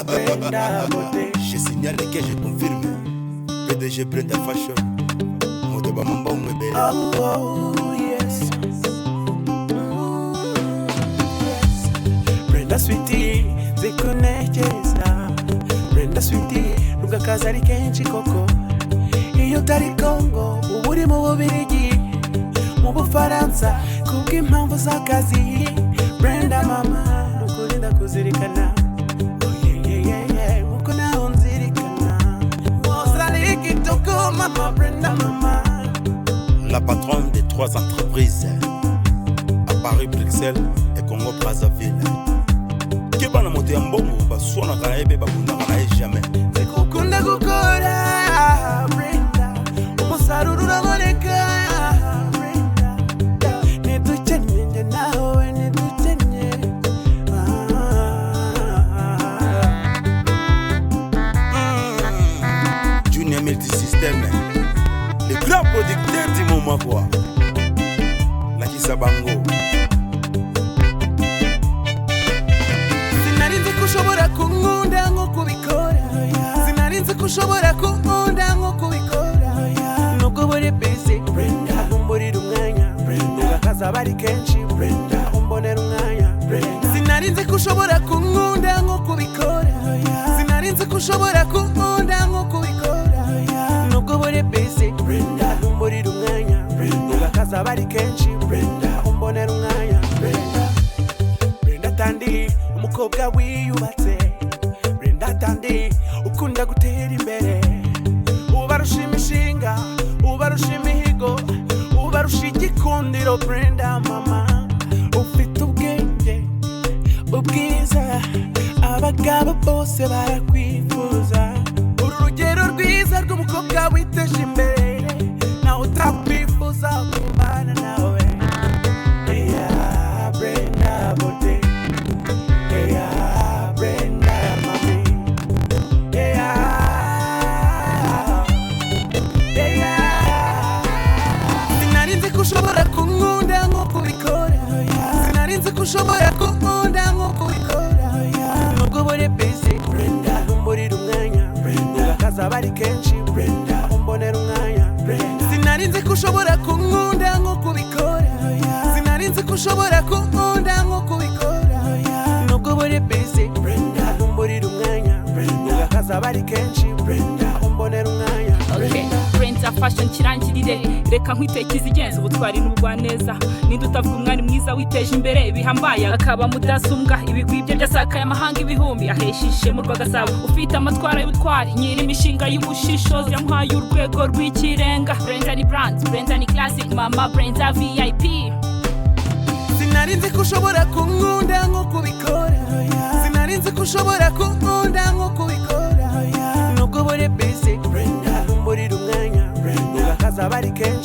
Brenda beauté. Je signale que je confirme. PDG Brenda Fashion. Motoba Mambong bébé. Oh yes. Brenda sweetie, zikunekeza. Brenda sweetie, nugakaza ari kenshi koko. Iyo utari Congo, uba uri mu Bubiligi, mu Bufaransa, kubw'impamvu z'akazi. Brenda mama, nukuri ndakuzirikana. Oh yeah, nkuko nawe unzirikana. Wozali kitoko mama, Brenda mama. La patronne des 3 entreprises à Paris, Bruxelles et Congo Brazzaville. Kebana moto ya mbongo baswana kaebe babunda kana jamais. Sekukunda gukora Brenda, umusaruro uraboneka Brenda. Nidukenye nje nawe nidukenye. Junior Multisystème, le grand producteur du moment quoi. La Kisabango. Sinarinze kushobora kunkunda nko kubikora. Sinarinze kushobora kunkunda nko kubikora. Nubwo buri busy Brenda, umburira umwanya Brenda. Ugakaza bari kenshi Brenda, umbonera umwanya Brenda. Sinarinze kushobora kunkunda nko kubikora. Sinarinze kushobora kunkunda nko kubikora. Nubwo buri busy Brenda, umburira umwanya Brenda. Ugakaza bari kenshi Brenda, umbonera umwanya Brenda. Brenda Tandi, umukobwa wiyubatse. Brenda Tandi, ukunda gutera imbere. Ubarusha imishinga, ubarusha imihigo, ubarusha igikundiro. Brenda mama, ufite ubwenge, ubwiza, abagabo bose barakwifuza. Uru rugero rwiza rw'umukobwa witeje imbere, nawe utakwifuza kubana nawe. Yeah, Brenda beauté. Yeah, Brenda mami. Yeah. Sinarinze kushobora kunkunda nko kubikora. Sinarinze kushobora kunkunda nko kubikora. Nubwo buri busy Brenda, umburira umwanya Brenda. Ugakaza bari kenshi Brenda, umbonera umwanya Brenda. Sinarinze kushobora kunkunda nko kubikora. Sinarinze kushobora kunkunda nko kubikora. Nubwo buri busy Brenda, umburira umwanya Brenda. Ugakaza bari kenshi Brenda, umbonera umwanya Brenda. Brenda Fashion kirangirire, reka nkwiteke izigenza ubutwari n'ubugwaneza. Ninde utavuga umwari mwiza witeje imbere bihambaye, akaba mudasumbwa ibigwi bye byasakaye amahanga ibihumbi, aheshishe mu Rwagasabo. Ufite amatwara y'ubutwari, nyiri imishinga y'ubushishozi, yamuhaye urwego rw'ikirenga. Brenda ni brand, Brenda ni classic, mama Brenda VIP. Sinarinze kushobora kunkunda nko kubikora. Sinarinze kushobora kunkunda nko kubikora. Nubwo buri busy Brenda, umburira umwanya Brenda. Ugakaza bari kenshi